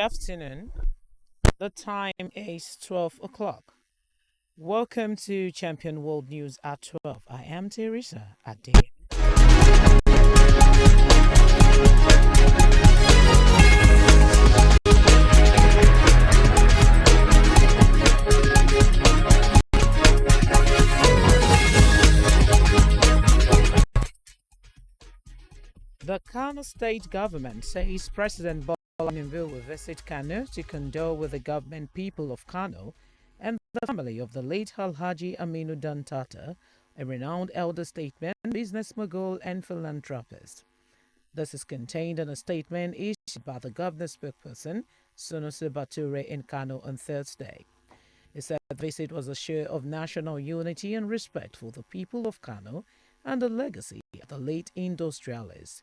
afternoon. The time is 12 o'clock. Welcome to Champion World News at 12. I am THERESA Adeyemi. The Kano state government says President Bola Tinubu will visit Kano to condole with the government people of Kano and the family of the late Alhaji Aminu Dantata, a renowned elder statesman, business mogul, and philanthropist. This is contained in a statement issued by the governor's spokesperson, Sunusi Bature, in Kano on Thursday. He said the visit was a show of national unity and respect for the people of Kano and the legacy of the late industrialist.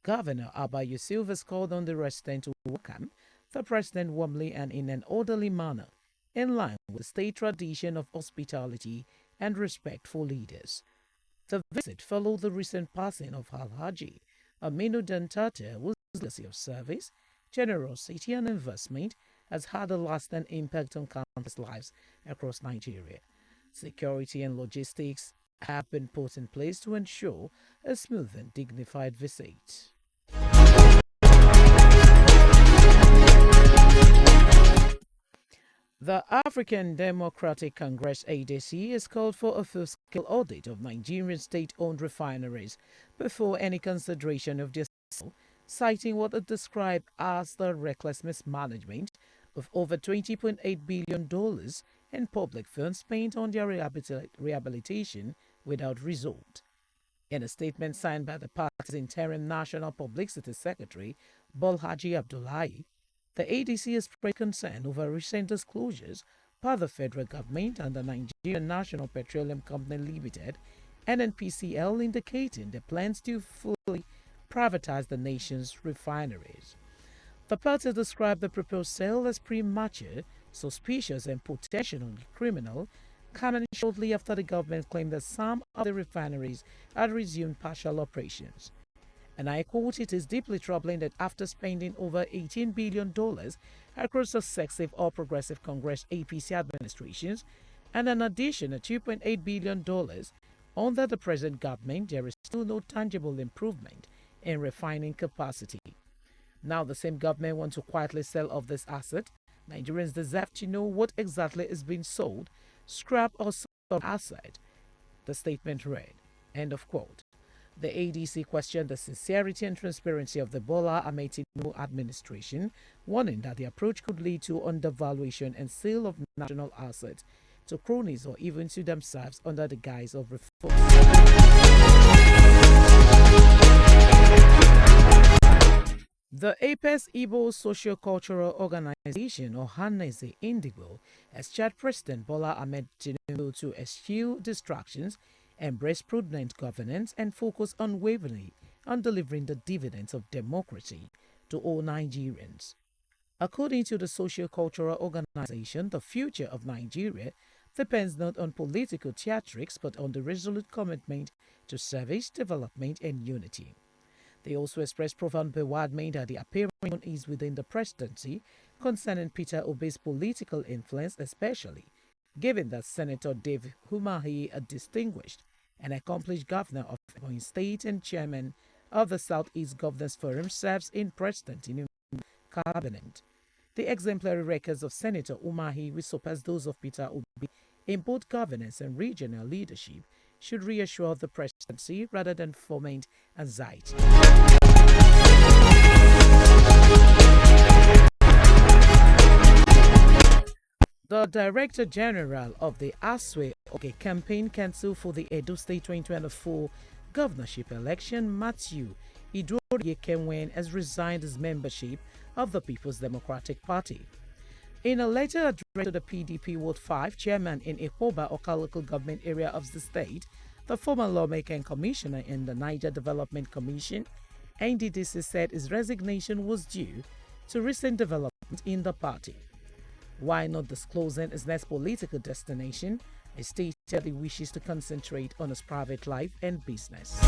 Governor Abba Yusuf has called on the residents to welcome the president warmly and in an orderly manner, in line with the state tradition of hospitality and respect for leaders. The visit followed the recent passing of Alhaji Aminu Dantata, whose legacy of service, generosity, and investment has had a lasting impact on countless lives across Nigeria. Security and logistics have been put in place to ensure a smooth and dignified visit. The African Democratic Congress ADC has called for a full-scale audit of Nigerian state-owned refineries before any consideration of dismissal, citing what it described as the reckless mismanagement of over $20.8 billion in public funds spent on their rehabilitation without result. In a statement signed by the party's interim National Publicity Secretary, Bolhaji Abdullahi, the ADC expressed concern over recent disclosures by the federal government and the Nigerian National Petroleum Company Limited, NNPCL, indicating their plans to fully privatize the nation's refineries. The party described the proposed sale as premature, suspicious, and potentially criminal, coming shortly after the government claimed that some of the refineries had resumed partial operations. And I quote, "It is deeply troubling that after spending over $18 billion across successive All Progressive Congress APC administrations and an additional $2.8 billion under the present government, there is still no tangible improvement in refining capacity. Now the same government wants to quietly sell off this asset. Nigerians deserve to know what exactly is being sold, scrap or sold asset," the statement read. End of quote. The ADC questioned the sincerity and transparency of the Bola Ahmed Tinubu administration, warning that the approach could lead to undervaluation and sale of national assets to cronies or even to themselves under the guise of reform. The Apex Igbo Socio-Cultural Organization, or Hanese Indigo, has charged President Bola Ahmed Tinubu to eschew distractions, embrace prudent governance, and focus unwaveringly on delivering the dividends of democracy to all Nigerians. According to the socio-cultural organization, the future of Nigeria depends not on political theatrics but on the resolute commitment to service, development, and unity. They also expressed profound bewilderment at the apparent unease within the presidency concerning Peter Obi's political influence, especially given that Senator Dave Umahi, a distinguished and accomplished governor of Ebonyi State and chairman of the Southeast Governors Forum, serves in President Tinubu's cabinet. The exemplary records of Senator Umahi, which surpass those of Peter Obi in both governance and regional leadership, should reassure the presidency rather than foment anxiety. The Director General of the Aswe Oge campaign cancelled for the Edo State 2024 governorship election, Matthew Idori Kenwen, has resigned his membership of the People's Democratic Party. In a letter addressed to the PDP Ward 5 chairman in Ikoba, Oka local government area of the state, the former lawmaker and commissioner in the Niger Development Commission, NDDC, said his resignation was due to recent developments in the party. While not disclosing his next political destination, he stated he wishes to concentrate on his private life and business.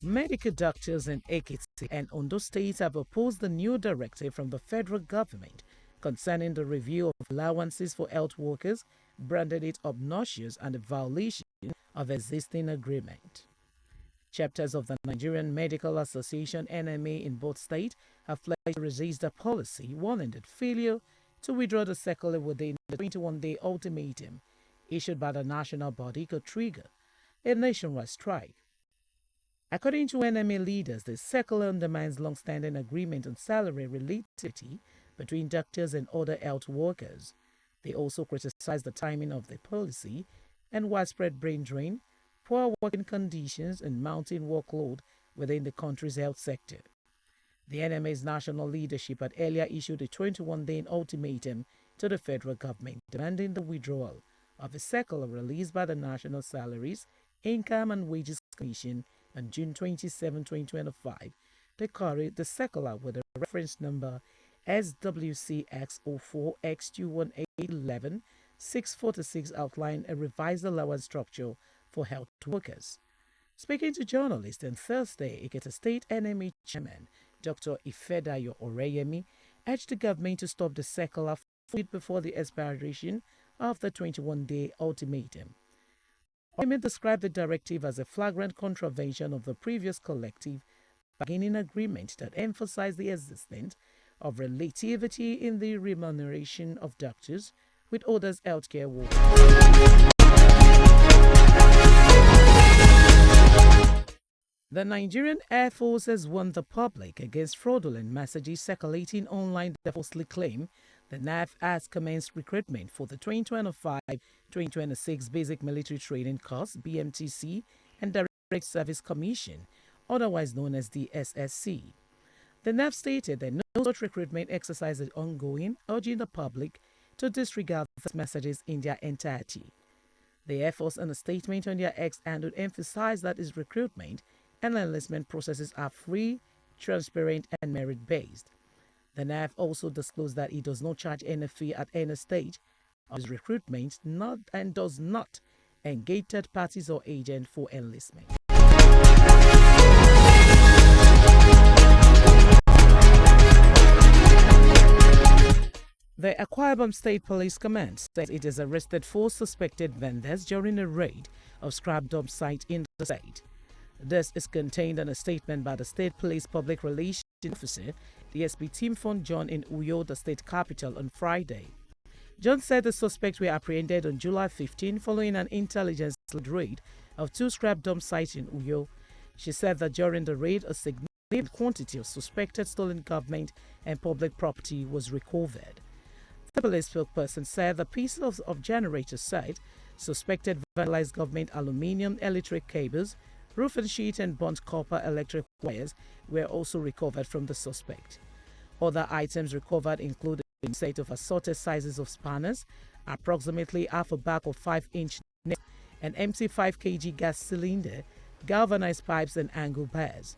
Medical doctors in Ekiti and Ondo states have opposed the new directive from the federal government concerning the review of allowances for health workers, branded it obnoxious and a violation of existing agreement. Chapters of the Nigerian Medical Association NMA in both states have pledged to resist the policy, warning that failure to withdraw the circular within the 21-day ultimatum issued by the national body could trigger a nationwide strike. According to NMA leaders, the circular undermines long-standing agreement on salary relativity between doctors and other health workers. They also criticized the timing of the policy and widespread brain drain, poor working conditions, and mounting workload within the country's health sector. The NMA's national leadership had earlier issued a 21-day ultimatum to the federal government demanding the withdrawal of a circular released by the National Salaries, Income and Wages Commission on June 27, 2025. The circular with a reference number SWCX04X21811-646 outlined a revised allowance structure for health workers. Speaking to journalists on Thursday, Ekiti State NMA Chairman Dr. Ifedayo Adeyemi urged the government to stop the circular before the expiration of the 21-day ultimatum. Adeyemi described the directive as a flagrant contravention of the previous collective bargaining agreement that emphasized the existence of relativity in the remuneration of doctors with others healthcare workers. The Nigerian Air Force has warned the public against fraudulent messages circulating online that falsely claim the NAF has commenced recruitment for the 2025-2026 Basic Military Training Course (BMTC) and Direct Service Commission, otherwise known as the SSC. The NAF stated that no such recruitment exercise is ongoing, urging the public to disregard these messages in their entirety. The Air Force, in a statement on their X handle, emphasized that its recruitment and enlistment processes are free, transparent, and merit-based. The NAF also disclosed that it does not charge any fee at any stage of its recruitment and does not engage third parties or agents for enlistment. The Akwa Ibom State Police Command says it has arrested 4 suspected vendors during a raid of scrap dump site in the state. This is contained in a statement by the State Police Public Relations Officer, DSP Tim Fon John, in Uyo, the state capital, on Friday. John said the suspects were apprehended on July 15 following an intelligence raid of 2 scrap dump sites in Uyo. She said that during the raid, a significant quantity of suspected stolen government and public property was recovered. The police spokesperson said the pieces of generator site suspected vandalized government aluminium electric cables, roof and sheet, and burnt copper electric wires were also recovered from the suspect. Other items recovered include a set of assorted sizes of spanners, approximately half a bag of 5-inch nails, an empty 5 kg gas cylinder, galvanized pipes, and angle bars.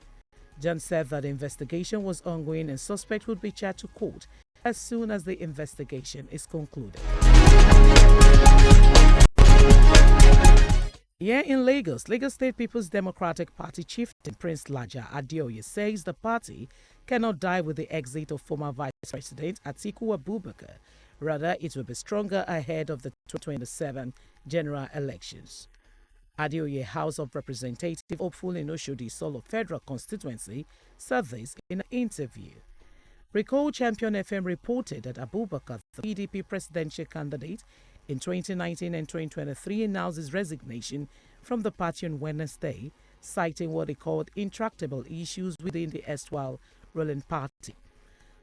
John said that the investigation was ongoing and suspect would be charged to court as soon as the investigation is concluded. Here in Lagos, Lagos State People's Democratic Party chieftain Prince Laja Adeoye says the party cannot die with the exit of former Vice President Atiku Abubakar. Rather, it will be stronger ahead of the 2027 general elections. Adeoye, House of Representatives hopeful in Oshodi Solo Federal Constituency, said this in an interview. Recall Champion FM reported that Abubakar, the PDP presidential candidate in 2019 and 2023, announced his resignation from the party on Wednesday, citing what he called intractable issues within the erstwhile ruling party.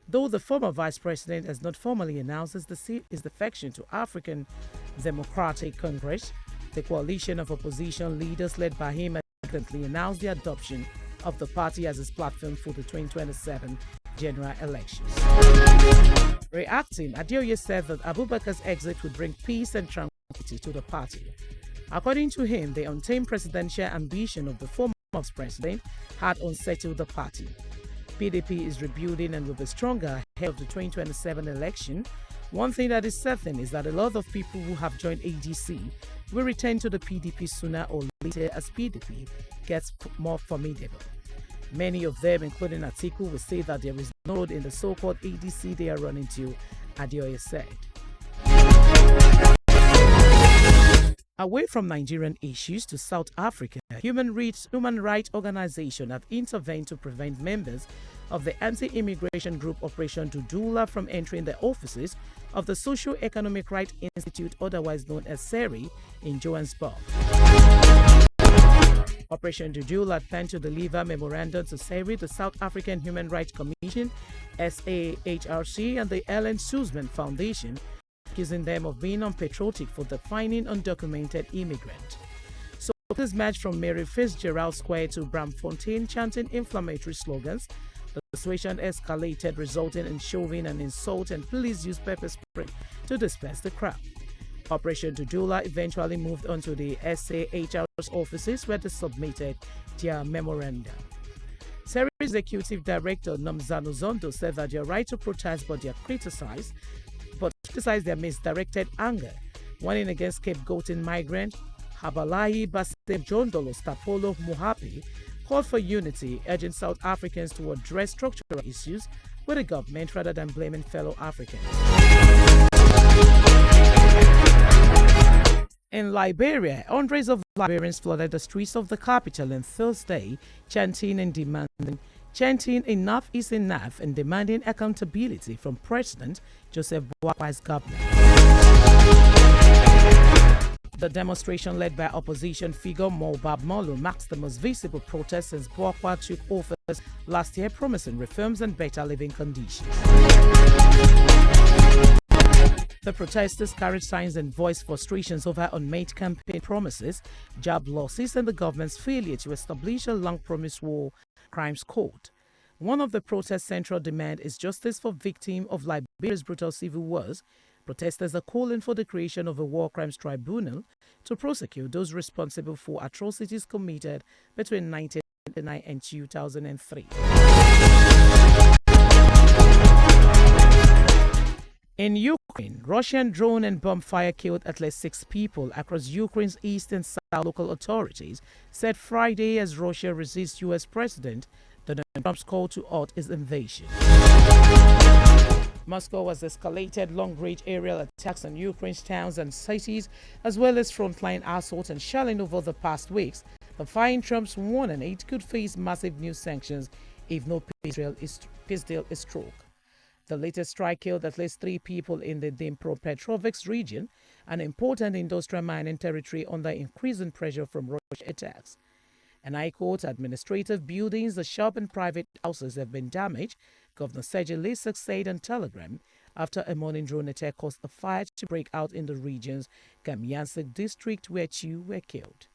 Though the former vice president has not formally announced his defection to African Democratic Congress, the coalition of opposition leaders led by him recently announced the adoption of the party as its platform for the 2027 general elections. Reacting, Adeoye said that Abubakar's exit would bring peace and tranquility to the party. According to him, the untamed presidential ambition of the former president had unsettled the party. PDP is rebuilding and will be stronger ahead of the 2027 election, One thing that is certain is that a lot of people who have joined ADC will return to the PDP sooner or later as PDP gets more formidable. Many of them, including Atiku, will say that there is no road in the so-called ADC they are running to, Adeoye said. Away from Nigerian issues to South Africa, human rights organizations have intervened to prevent members of the anti-immigration group Operation Dudula from entering the offices of the Socio-Economic Rights Institute, otherwise known as THERESA, in Johannesburg. Operation Dudula planned to deliver memorandum to THERESA, the South African Human Rights Commission, SAHRC, and the Ellen Suzman Foundation, accusing them of being unpatriotic for defining undocumented immigrant. So this march from Mary Fitzgerald Square to Bramfontein chanting inflammatory slogans. The situation escalated, resulting in shoving and insult, and police used pepper spray to disperse the crowd. Operation Dudula eventually moved on to the SAHR's offices where they submitted their memorandum. THERESA Executive Director Nomzano Zondo said that they are right to protest, but they are criticized their misdirected anger, warning against scapegoating migrant Habalahi Basem Jondolo Stapolo Muhapi, called for unity, urging South Africans to address structural issues with the government rather than blaming fellow Africans. In Liberia, hundreds of Liberians flooded the streets of the capital on Thursday, chanting enough is enough and demanding accountability from President Joseph Boakwai's government. The demonstration, led by opposition figure Mobab Molo, marks the most visible protest since Boakwa took office last year, promising reforms and better living conditions. The protesters carried signs and voiced frustrations over unmade campaign promises, job losses, and the government's failure to establish a long-promised war crimes court. One of the protest's central demands is justice for victims of Liberia's brutal civil wars. Protesters are calling for the creation of a war crimes tribunal to prosecute those responsible for atrocities committed between 1999 and 2003. In Ukraine, Russian drone and bomb fire killed at least 6 people across Ukraine's east and south, local authorities said Friday, as Russia resists U.S. President Donald Trump's call to halt his invasion. Moscow has escalated long-range aerial attacks on Ukraine's towns and cities, as well as frontline assault and shelling over the past weeks, defying Trump's warning it could face massive new sanctions if no peace deal is struck. The latest strike killed at least 3 people in the Dnipropetrovsk region, an important industrial mining territory under increasing pressure from Russian attacks. And I quote, administrative buildings, the shop and private houses have been damaged, Governor Sergei Lysak said on Telegram, after a morning drone attack caused a fire to break out in the region's Kamyansk district where 2 were killed.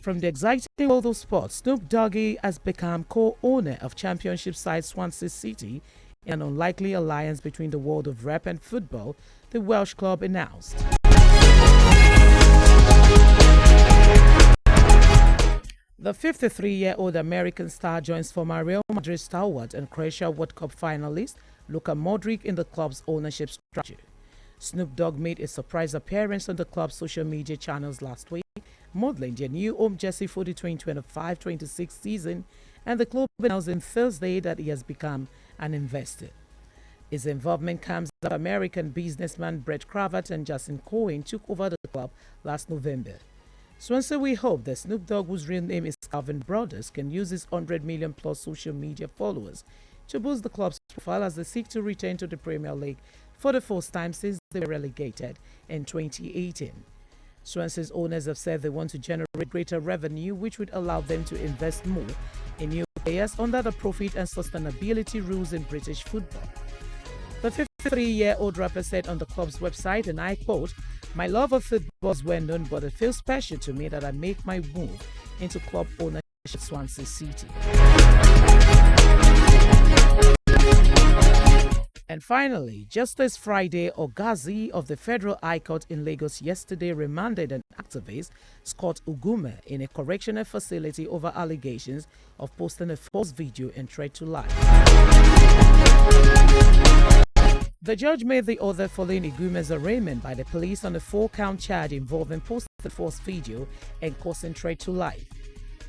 From the exciting world of sports, Snoop Doggy has become co-owner of championship side Swansea City in an unlikely alliance between the world of rap and football, the Welsh club announced. The 53-year-old American star joins former Real Madrid stalwart and Croatia World Cup finalist Luka Modric in the club's ownership structure. Snoop Dogg made a surprise appearance on the club's social media channels last week, modeling their new home jersey for the 2025-26 season, and the club announced on Thursday that he has become an investor. His involvement comes after American businessman Brett Kravitz and Justin Cohen took over the club last November. Swansea will hope that Snoop Dogg, whose real name is Calvin Brothers, can use his 100 million plus social media followers to boost the club's profile as they seek to return to the Premier League for the first time since they were relegated in 2018. Swansea's owners have said they want to generate greater revenue, which would allow them to invest more in new players under the profit and sustainability rules in British football. The 53-year-old rapper said on the club's website, and I quote, "My love of football is well known, but it feels special to me that I make my move into club ownership at Swansea City." And finally, Justice Friday Ogazi of the Federal High Court in Lagos yesterday remanded an activist, Scott Ugume, in a correctional facility over allegations of posting a false video and threat to life. The judge made the order following Ugume's arraignment by the police on a 4-count charge involving posting the false video and causing threat to life.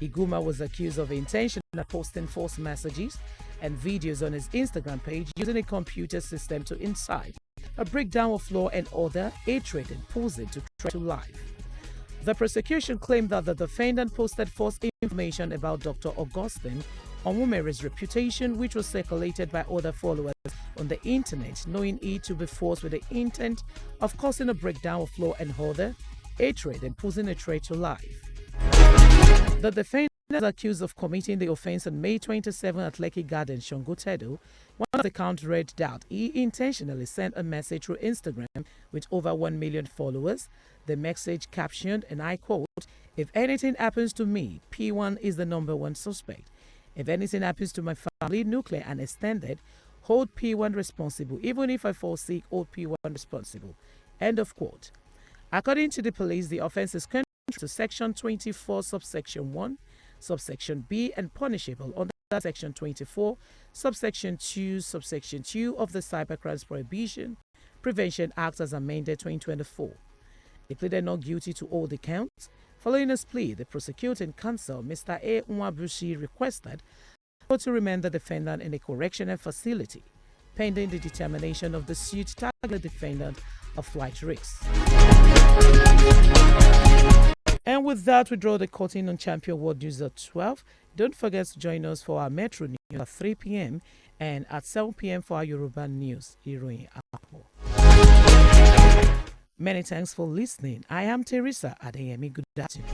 Iguma was accused of intentionally posting false messages and videos on his Instagram page using a computer system to incite a breakdown of law and order, hatred, and posing to threat to life. The prosecution claimed that the defendant posted false information about Dr. Augustine Onwumere's reputation, which was circulated by other followers on the internet, knowing it to be false with the intent of causing a breakdown of law and order, hatred, and posing a threat to life. The defendant is accused of committing the offense on May 27 at Lekki Gardens, Shongotedo. One of the counts read that he intentionally sent a message through Instagram with over 1 million followers. The message captioned, and I quote, "If anything happens to me, P1 is the #1 suspect. If anything happens to my family, nuclear and extended, hold P1 responsible. Even if I fall sick, hold P1 responsible." End of quote. According to the police, the offense is contrary to Section 24, subsection 1, subsection B, and punishable under Section 24, subsection 2, subsection 2 of the Cybercrimes Prohibition Prevention Act as amended 2024. He pleaded not guilty to all the counts. Following his plea, the prosecuting counsel, Mr. A. Nwabushi, requested to remand the defendant in a correctional facility, pending the determination of the suit targeting the defendant of flight risk. And with that, we draw the curtain on Champion World News at 12. Don't forget to join us for our Metro News at 3 p.m. and at 7 p.m. for our Yoruba News. Many thanks for listening. I am THERESA Adeyemi. Good afternoon.